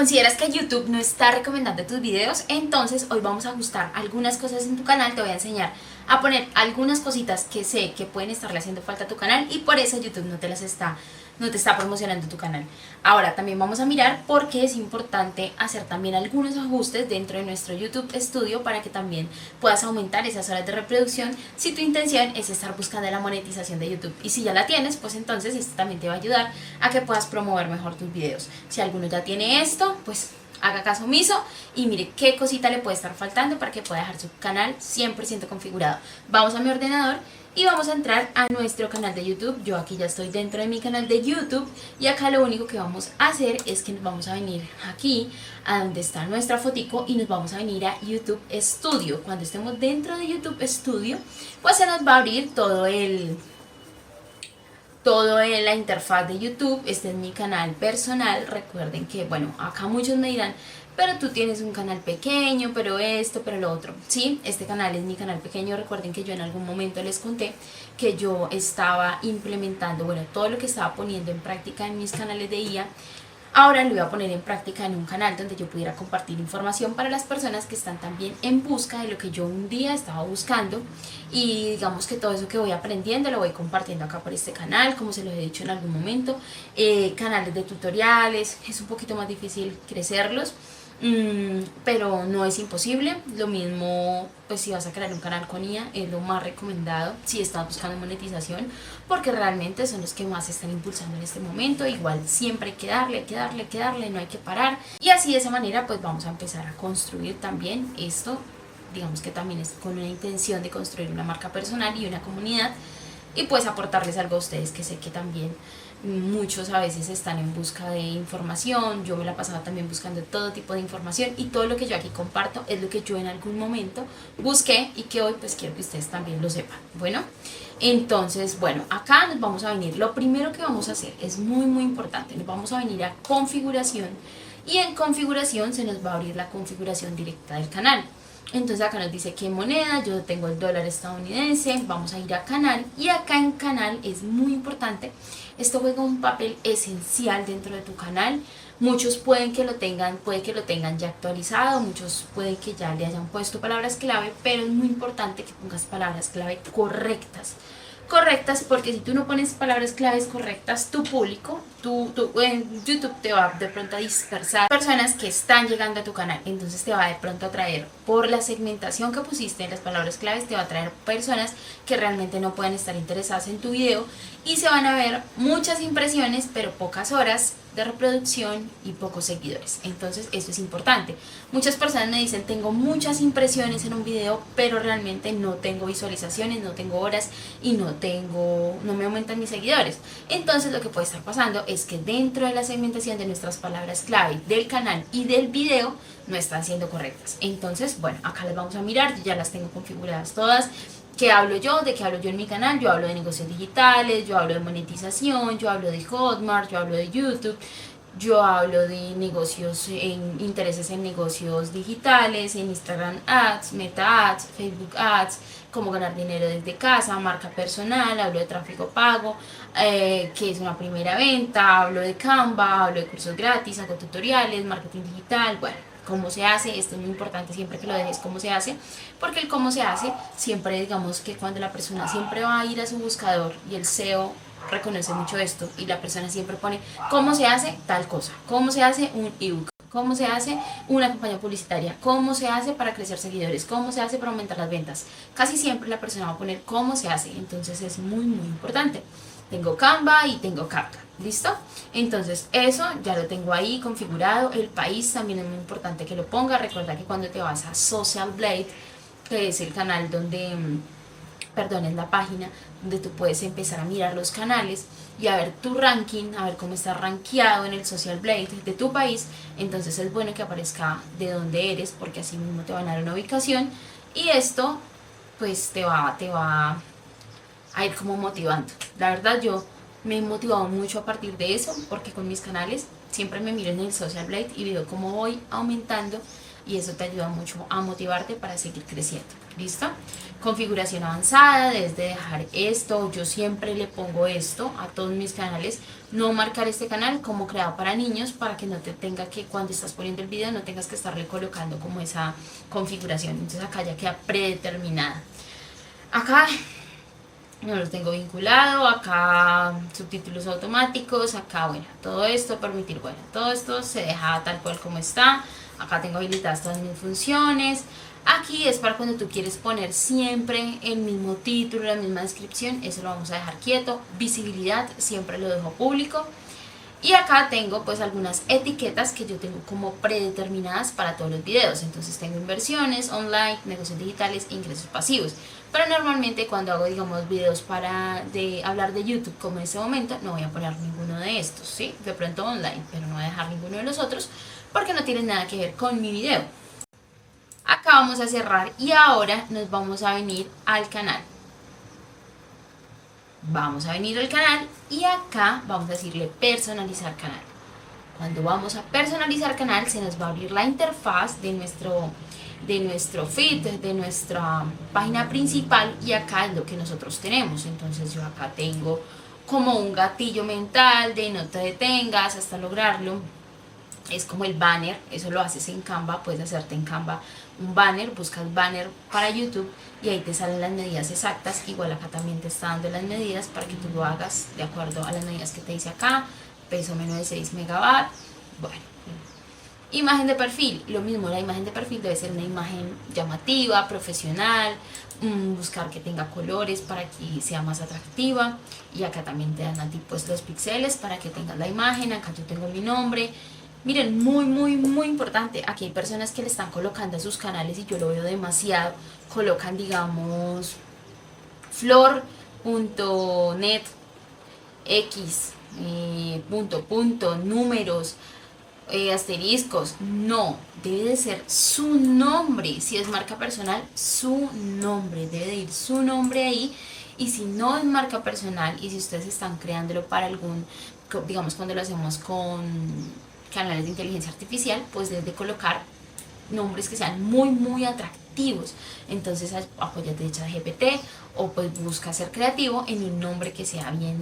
¿Consideras que YouTube no está recomendando tus videos? Entonces hoy vamos a ajustar algunas cosas en tu canal. Te voy a enseñar a poner algunas cositas que sé que pueden estarle haciendo falta a tu canal y por eso YouTube no te está promocionando tu canal. Ahora también vamos a mirar por qué es importante hacer también algunos ajustes dentro de nuestro YouTube Studio para que también puedas aumentar esas horas de reproducción si tu intención es estar buscando la monetización de YouTube. Y si ya la tienes, pues entonces esto también te va a ayudar a que puedas promover mejor tus videos. Si alguno ya tiene esto, pues haga caso omiso y mire qué cosita le puede estar faltando para que pueda dejar su canal 100% configurado. Vamos a mi ordenador y vamos a entrar a nuestro canal de YouTube. Yo aquí ya estoy dentro de mi canal de YouTube y acá lo único que vamos a hacer es que nos vamos a venir aquí a donde está nuestra fotico y nos vamos a venir a YouTube Studio. Cuando estemos dentro de YouTube Studio, pues se nos va a abrir toda la interfaz de YouTube. Este es mi canal personal. Recuerden que, bueno, acá muchos me dirán, pero tú tienes un canal pequeño, pero esto, pero lo otro. Sí, este canal es mi canal pequeño. Recuerden que yo en algún momento les conté que yo estaba implementando, bueno, todo lo que estaba poniendo en práctica en mis canales de IA, ahora lo voy a poner en práctica en un canal donde yo pudiera compartir información para las personas que están también en busca de lo que yo un día estaba buscando. Y digamos que todo eso que voy aprendiendo lo voy compartiendo acá por este canal, como se los he dicho en algún momento. Canales de tutoriales, es un poquito más difícil crecerlos, pero no es imposible. Lo mismo, pues si vas a crear un canal con IA, es lo más recomendado si estás buscando monetización, porque realmente son los que más se están impulsando en este momento. Igual siempre hay que darle, no hay que parar. Y así de esa manera pues vamos a empezar a construir también esto. Digamos que también es con una intención de construir una marca personal y una comunidad y pues aportarles algo a ustedes, que sé que también muchos a veces están en busca de información. Yo me la pasaba también buscando todo tipo de información y todo lo que yo aquí comparto es lo que yo en algún momento busqué y que hoy pues quiero que ustedes también lo sepan. Bueno, entonces, bueno, acá nos vamos a venir. Lo primero que vamos a hacer es muy importante. Nos vamos a venir a configuración y en configuración se nos va a abrir la configuración directa del canal. Entonces acá nos dice qué moneda, yo tengo el dólar estadounidense. Vamos a ir a canal y acá en canal es muy importante. Esto juega un papel esencial dentro de tu canal. Muchos puede que lo tengan ya actualizado, muchos pueden que ya le hayan puesto palabras clave, pero es muy importante que pongas palabras clave correctas, porque si tú no pones palabras claves correctas, tu público, YouTube te va de pronto a dispersar personas que están llegando a tu canal. Entonces te va de pronto a traer, por la segmentación que pusiste en las palabras claves, te va a traer personas que realmente no pueden estar interesadas en tu video y se van a ver muchas impresiones pero pocas horas de reproducción y pocos seguidores. Entonces esto es importante. Muchas personas me dicen, tengo muchas impresiones en un video pero realmente no tengo visualizaciones, no tengo horas y no me aumentan mis seguidores. Entonces lo que puede estar pasando es que dentro de la segmentación de nuestras palabras clave del canal y del video no están siendo correctas. Entonces, bueno, acá las vamos a mirar. Yo ya las tengo configuradas todas. ¿Qué hablo yo? ¿De qué hablo yo en mi canal? Yo hablo de negocios digitales, yo hablo de monetización, yo hablo de Hotmart, yo hablo de YouTube, yo hablo de negocios, intereses en negocios digitales, en Instagram Ads, Meta Ads, Facebook Ads, cómo ganar dinero desde casa, marca personal, hablo de tráfico pago, que es una primera venta, hablo de Canva, hablo de cursos gratis, hago tutoriales, marketing digital, bueno. Cómo se hace, esto es muy importante siempre que lo dejes cómo se hace, porque el cómo se hace siempre, digamos que cuando la persona siempre va a ir a su buscador y el SEO reconoce mucho esto y la persona siempre pone cómo se hace tal cosa, cómo se hace un ebook, cómo se hace una campaña publicitaria, cómo se hace para crecer seguidores, cómo se hace para aumentar las ventas. Casi siempre la persona va a poner cómo se hace, entonces es muy importante. Tengo Canva y tengo CapCut, ¿listo? Entonces eso ya lo tengo ahí configurado. El país también es muy importante que lo ponga. Recuerda que cuando te vas a Social Blade, que es el canal donde, perdón, es la página donde tú puedes empezar a mirar los canales y a ver tu ranking, a ver cómo está rankeado en el Social Blade de tu país. Entonces es bueno que aparezca de dónde eres, porque así mismo te van a dar una ubicación y esto pues te va a ir como motivando. La verdad yo me he motivado mucho a partir de eso, porque con mis canales siempre me miro en el Social Blade y veo cómo voy aumentando y eso te ayuda mucho a motivarte para seguir creciendo. ¿Listo? Configuración avanzada, debes de dejar esto, yo siempre le pongo esto a todos mis canales, no marcar este canal como creado para niños para que no te tenga que, cuando estás poniendo el video, no tengas que estarle colocando como esa configuración. Entonces acá ya queda predeterminada. Acá no lo tengo vinculado, acá subtítulos automáticos, acá bueno, todo esto permitir, bueno, todo esto se deja tal cual como está. Acá tengo habilitadas todas mis funciones. Aquí es para cuando tú quieres poner siempre el mismo título, la misma descripción, eso lo vamos a dejar quieto. Visibilidad siempre lo dejo público. Y acá tengo pues algunas etiquetas que yo tengo como predeterminadas para todos los videos. Entonces tengo inversiones, online, negocios digitales, ingresos pasivos. Pero normalmente cuando hago, digamos, videos para hablar de YouTube, como en este momento, no voy a poner ninguno de estos, ¿sí? De pronto online, pero no voy a dejar ninguno de los otros porque no tienen nada que ver con mi video. Acá vamos a cerrar y ahora nos vamos a venir al canal. Vamos a venir al canal y acá vamos a decirle personalizar canal. Cuando vamos a personalizar canal se nos va a abrir la interfaz de nuestro feed, de nuestra página principal y acá es lo que nosotros tenemos. Entonces yo acá tengo como un gatillo mental de no te detengas hasta lograrlo. Es como el banner, eso lo haces en Canva, puedes hacerte en Canva un banner, buscas banner para YouTube y ahí te salen las medidas exactas. Igual acá también te está dando las medidas para que tú lo hagas de acuerdo a las medidas que te dice acá, peso menos de 6 megabytes. Bueno, imagen de perfil, lo mismo, la imagen de perfil debe ser una imagen llamativa, profesional, buscar que tenga colores para que sea más atractiva. Y acá también te dan a ti pues los píxeles para que tengas la imagen. Acá yo tengo mi nombre. Miren, muy importante, aquí hay personas que le están colocando a sus canales y yo lo veo demasiado, colocan digamos flor.net x números, asteriscos. No, debe de ser su nombre. Si es marca personal, su nombre, debe de ir su nombre ahí. Y si no es marca personal y si ustedes están creándolo para algún, digamos cuando lo hacemos con canales de inteligencia artificial, pues debes de colocar nombres que sean muy atractivos. Entonces apóyate de ChatGPT o pues busca ser creativo en un nombre que sea bien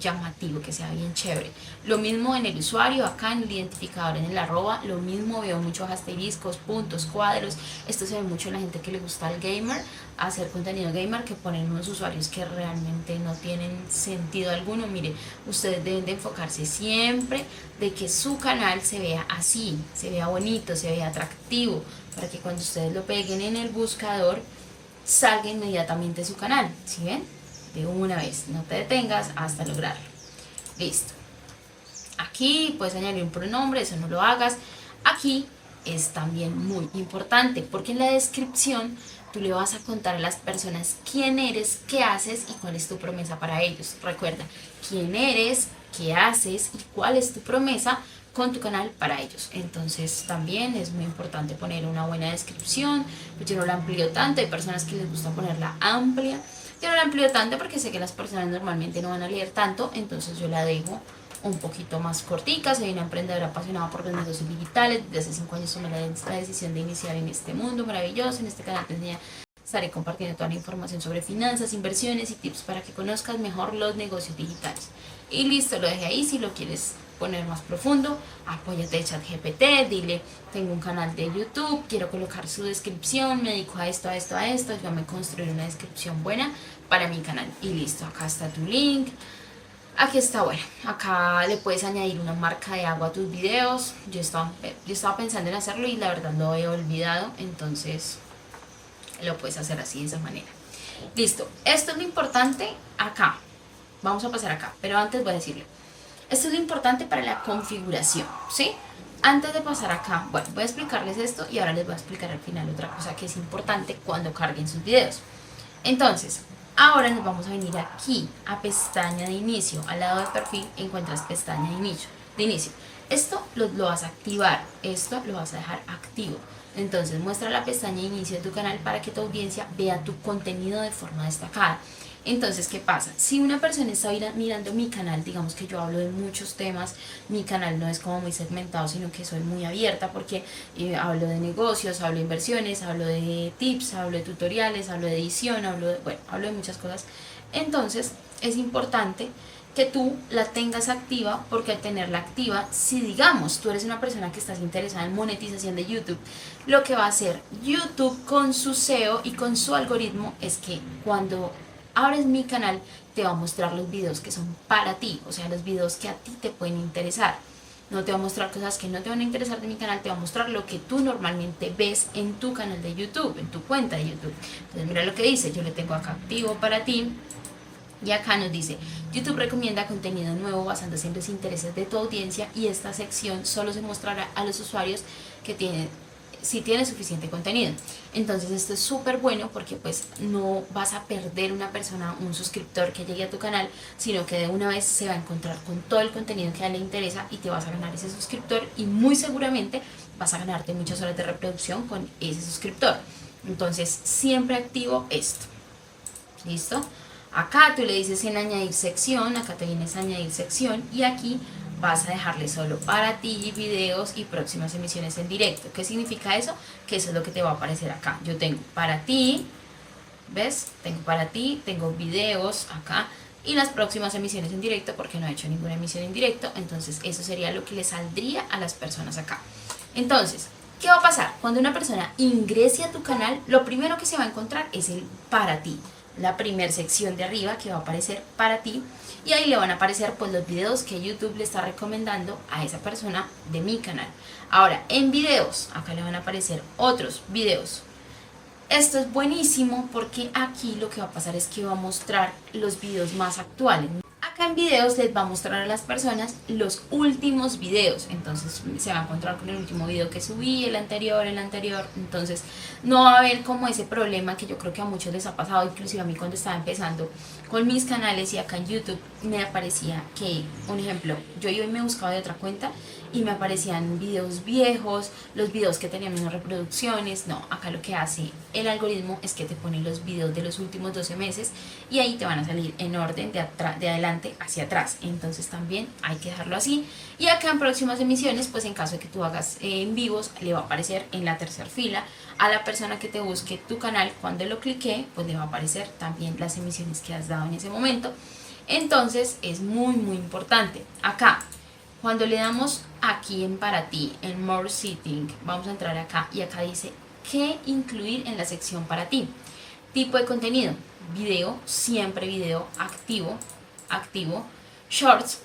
llamativo, que sea bien chévere. Lo mismo en el usuario, acá en el identificador, en el arroba, lo mismo, veo muchos asteriscos, puntos, cuadros. Esto se ve mucho en la gente que le gusta al gamer, hacer contenido gamer, que ponen unos usuarios que realmente no tienen sentido alguno. Mire, ustedes deben de enfocarse siempre de que su canal se vea así, se vea bonito, se vea atractivo, para que cuando ustedes lo peguen en el buscador salga inmediatamente su canal. ¿Sí ven? De una vez, no te detengas hasta lograrlo. Listo. Aquí puedes añadir un pronombre, eso no lo hagas. Aquí es también muy importante porque en la descripción tú le vas a contar a las personas quién eres, qué haces y cuál es tu promesa para ellos. Recuerda, quién eres, qué haces y cuál es tu promesa con tu canal para ellos. Entonces también es muy importante poner una buena descripción. Yo no la amplío tanto, hay personas que les gusta ponerla amplia. Yo no la amplío tanto porque sé que las personas normalmente no van a leer tanto, entonces yo la dejo un poquito más cortica. Soy una emprendedora apasionada por los negocios digitales. Desde hace 5 años tomé la decisión de iniciar en este mundo maravilloso. En este canal estaré compartiendo toda la información sobre finanzas, inversiones y tips para que conozcas mejor los negocios digitales. Y listo, lo dejé ahí. Si lo quieres poner más profundo, apóyate de ChatGPT, dile, tengo un canal de YouTube, quiero colocar su descripción, me dedico a esto, yo me construiré una descripción buena para mi canal. Y listo, acá está tu link. Aquí está, bueno, acá le puedes añadir una marca de agua a tus videos. Yo estaba pensando en hacerlo y la verdad lo he olvidado, entonces lo puedes hacer así, de esa manera. Listo, esto es lo importante acá. Vamos a pasar acá, pero antes voy a decirle, esto es lo importante para la configuración, ¿sí? Antes de pasar acá, bueno, voy a explicarles esto y ahora les voy a explicar al final otra cosa que es importante cuando carguen sus videos. Entonces, ahora nos vamos a venir aquí a pestaña de inicio. Al lado de perfil encuentras pestaña de inicio. Esto lo vas a activar, esto lo vas a dejar activo. Entonces muestra la pestaña de inicio de tu canal para que tu audiencia vea tu contenido de forma destacada. Entonces, ¿qué pasa? Si una persona está mirando mi canal, digamos que yo hablo de muchos temas, mi canal no es como muy segmentado, sino que soy muy abierta porque hablo de negocios, hablo de inversiones, hablo de tips, hablo de tutoriales, hablo de edición, hablo de muchas cosas. Entonces, es importante que tú la tengas activa, porque al tenerla activa, si digamos tú eres una persona que estás interesada en monetización de YouTube, lo que va a hacer YouTube con su SEO y con su algoritmo es que cuando abres mi canal te va a mostrar los videos que son para ti, o sea, los videos que a ti te pueden interesar. No te va a mostrar cosas que no te van a interesar de mi canal, te va a mostrar lo que tú normalmente ves en tu canal de YouTube, en tu cuenta de YouTube. Entonces mira lo que dice, yo le tengo acá activo para ti. Y acá nos dice, YouTube recomienda contenido nuevo basándose en los intereses de tu audiencia, y esta sección solo se mostrará a los usuarios que tienen, si tiene suficiente contenido. Entonces esto es súper bueno porque pues no vas a perder una persona, un suscriptor que llegue a tu canal, sino que de una vez se va a encontrar con todo el contenido que a él le interesa y te vas a ganar ese suscriptor, y muy seguramente vas a ganarte muchas horas de reproducción con ese suscriptor. Entonces siempre activo esto. ¿Listo? Acá tú le dices en añadir sección, acá te vienes a añadir sección, y aquí vas a dejarle solo para ti, videos y próximas emisiones en directo. ¿Qué significa eso? Que eso es lo que te va a aparecer acá. Yo tengo para ti, ¿ves? Tengo para ti, tengo videos acá y las próximas emisiones en directo, porque no he hecho ninguna emisión en directo. Entonces eso sería lo que le saldría a las personas acá. Entonces, ¿qué va a pasar? Cuando una persona ingrese a tu canal, lo primero que se va a encontrar es el para ti, la primera sección de arriba que va a aparecer para ti, y ahí le van a aparecer pues los videos que YouTube le está recomendando a esa persona de mi canal. Ahora, en videos, acá le van a aparecer otros videos. Esto es buenísimo porque aquí lo que va a pasar es que va a mostrar los videos más actuales. Acá en videos les va a mostrar a las personas los últimos videos, entonces se va a encontrar con el último video que subí, el anterior, entonces no va a haber como ese problema que yo creo que a muchos les ha pasado, inclusive a mí cuando estaba empezando con mis canales y acá en YouTube me aparecía que, un ejemplo, yo iba y me buscaba de otra cuenta y me aparecían videos viejos, los videos que tenían menos reproducciones. No, acá lo que hace el algoritmo es que te pone los videos de los últimos 12 meses y ahí te van a salir en orden de adelante hacia atrás, entonces también hay que dejarlo así. Y acá en próximas emisiones, pues en caso de que tú hagas en vivos, le va a aparecer en la tercera fila a la persona que te busque tu canal. Cuando lo clique, pues le va a aparecer también las emisiones que has dado en ese momento. Entonces es muy importante. Acá cuando le damos aquí en para ti, en More Setting, vamos a entrar acá y acá dice qué incluir en la sección para ti. Tipo de contenido, video, siempre video, activo, shorts,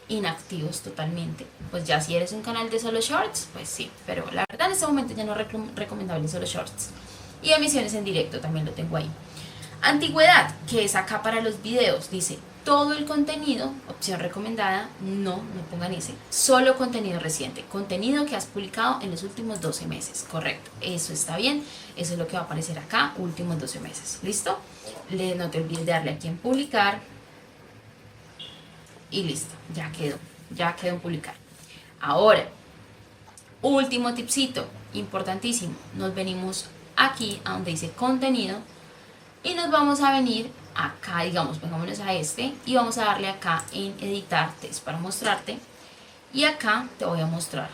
inactivos totalmente. Pues ya si eres un canal de solo shorts, pues sí, pero la verdad en este momento ya no es recomendable solo shorts. Y emisiones en directo también lo tengo ahí. Antigüedad, que es acá para los videos, dice todo el contenido, opción recomendada, no pongan ese, solo contenido reciente, contenido que has publicado en los últimos 12 meses, correcto, eso está bien, eso es lo que va a aparecer acá, últimos 12 meses, ¿listo? No te olvides de darle aquí en publicar, y listo, ya quedó en publicar. Ahora, último tipcito, importantísimo, nos venimos aquí a donde dice contenido, y nos vamos a venir acá, digamos, pongámonos a este y vamos a darle acá en editar test para mostrarte, y acá te voy a mostrar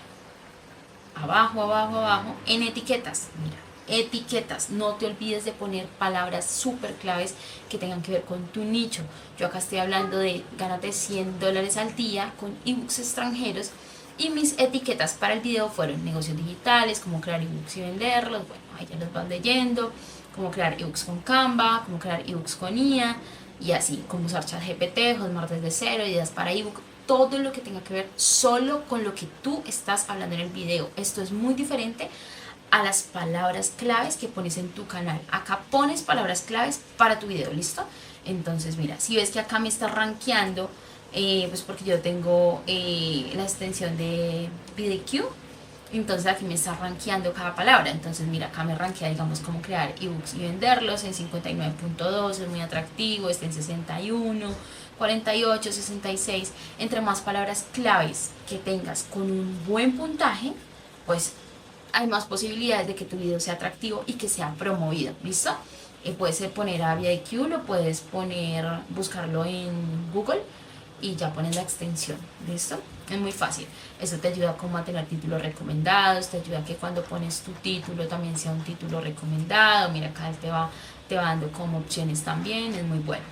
abajo en etiquetas. Mira, etiquetas, no te olvides de poner palabras súper claves que tengan que ver con tu nicho. Yo acá estoy hablando de gánate $100 al día con ebooks extranjeros, y mis etiquetas para el video fueron negocios digitales, cómo crear ebooks y venderlos, bueno, ahí ya los vas leyendo, cómo crear ebooks con Canva, cómo crear ebooks con IA, y así, cómo usar ChatGPT, Hotmart desde cero, ideas para ebook, todo lo que tenga que ver solo con lo que tú estás hablando en el video. Esto es muy diferente a las palabras claves que pones en tu canal. Acá pones palabras claves para tu video, ¿listo? Entonces mira, si ves que acá me está rankeando, pues porque yo tengo la extensión de PDQ, entonces aquí me está rankeando cada palabra. Entonces mira, acá me rankea, digamos, cómo crear ebooks y venderlos en 59.2, es muy atractivo, está en 61, 48, 66. Entre más palabras claves que tengas con un buen puntaje, pues hay más posibilidades de que tu video sea atractivo y que sea promovido, ¿listo? Puedes poner AviaIQ, lo puedes poner, buscarlo en Google y ya pones la extensión, ¿listo? Es muy fácil. Eso te ayuda como a tener títulos recomendados, te ayuda a que cuando pones tu título también sea un título recomendado. Mira, acá te va dando como opciones también, es muy bueno.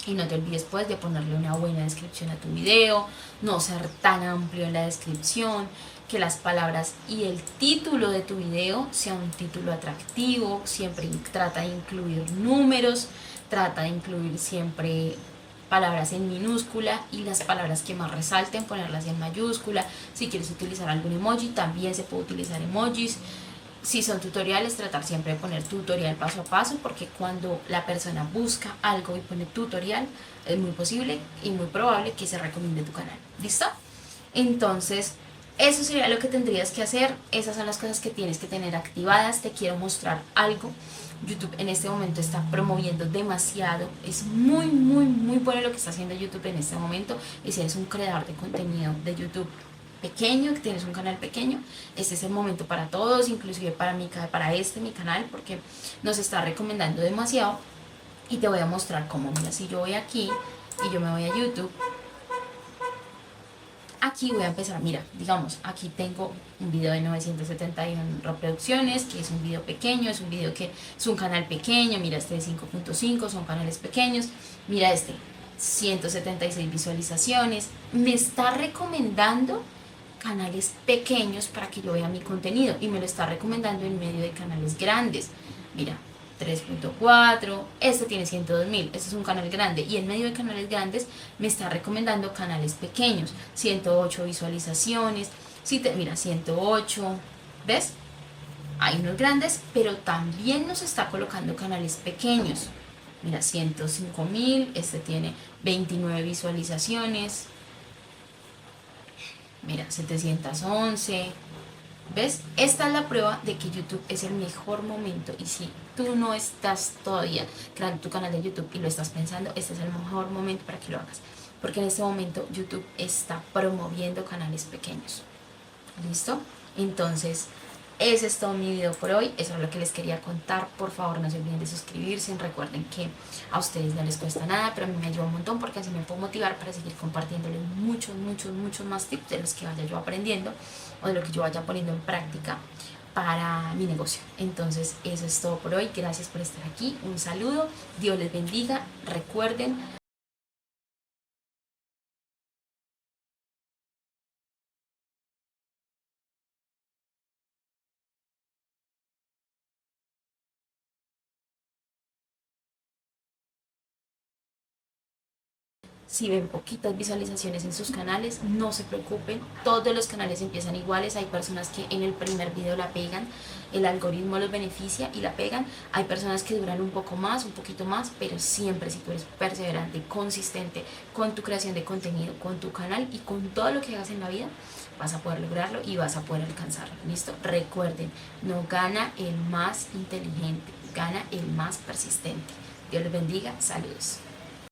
Y no te olvides pues de ponerle una buena descripción a tu video, no ser tan amplio en la descripción, que las palabras y el título de tu video sea un título atractivo, siempre trata de incluir números, trata de incluir siempre palabras en minúscula y las palabras que más resalten ponerlas en mayúscula. Si quieres utilizar algún emoji también se puede utilizar emojis. Si son tutoriales, tratar siempre de poner tutorial paso a paso, porque cuando la persona busca algo y pone tutorial, es muy posible y muy probable que se recomiende tu canal. ¿Listo? Entonces, eso sería lo que tendrías que hacer. Esas son las cosas que tienes que tener activadas. Te quiero mostrar algo. YouTube en este momento está promoviendo demasiado. Es muy, muy, muy bueno lo que está haciendo YouTube en este momento. Y si eres un creador de contenido de YouTube pequeño, que tienes un canal pequeño, este es el momento para todos, inclusive para mi canal, porque nos está recomendando demasiado. Y te voy a mostrar cómo. Mira, si yo voy aquí y yo me voy a YouTube, aquí voy a empezar. Mira, digamos, aquí tengo un video de 971 reproducciones, que es un video pequeño, es un video que es un canal pequeño. Mira, este de 5.5, son canales pequeños. Mira este, 176 visualizaciones. Me está recomendando canales pequeños para que yo vea mi contenido y me lo está recomendando en medio de canales grandes. Mira, 3.4, este tiene 102.000, este es un canal grande, y en medio de canales grandes me está recomendando canales pequeños, 108 visualizaciones, mira, 108, ¿ves? Hay unos grandes, pero también nos está colocando canales pequeños. Mira, 105.000, este tiene 29 visualizaciones. Mira, 711. ¿Ves? Esta es la prueba de que YouTube es el mejor momento. Y si tú no estás todavía creando tu canal de YouTube y lo estás pensando, este es el mejor momento para que lo hagas. Porque en este momento YouTube está promoviendo canales pequeños. ¿Listo? Entonces, ese es todo mi video por hoy. Eso es lo que les quería contar. Por favor, no se olviden de suscribirse. Recuerden que a ustedes no les cuesta nada, pero a mí me ayuda un montón, porque así me puedo motivar para seguir compartiéndoles muchos, muchos, muchos más tips de los que vaya yo aprendiendo o de lo que yo vaya poniendo en práctica para mi negocio. Entonces, eso es todo por hoy. Gracias por estar aquí. Un saludo. Dios les bendiga. Recuerden si ven poquitas visualizaciones en sus canales, no se preocupen, todos los canales empiezan iguales. Hay personas que en el primer video la pegan, el algoritmo los beneficia y la pegan. Hay personas que duran un poco más, un poquito más, pero siempre, si tú eres perseverante, consistente con tu creación de contenido, con tu canal y con todo lo que hagas en la vida, vas a poder lograrlo y vas a poder alcanzarlo. ¿Listo? Recuerden, no gana el más inteligente, gana el más persistente. Dios les bendiga, saludos.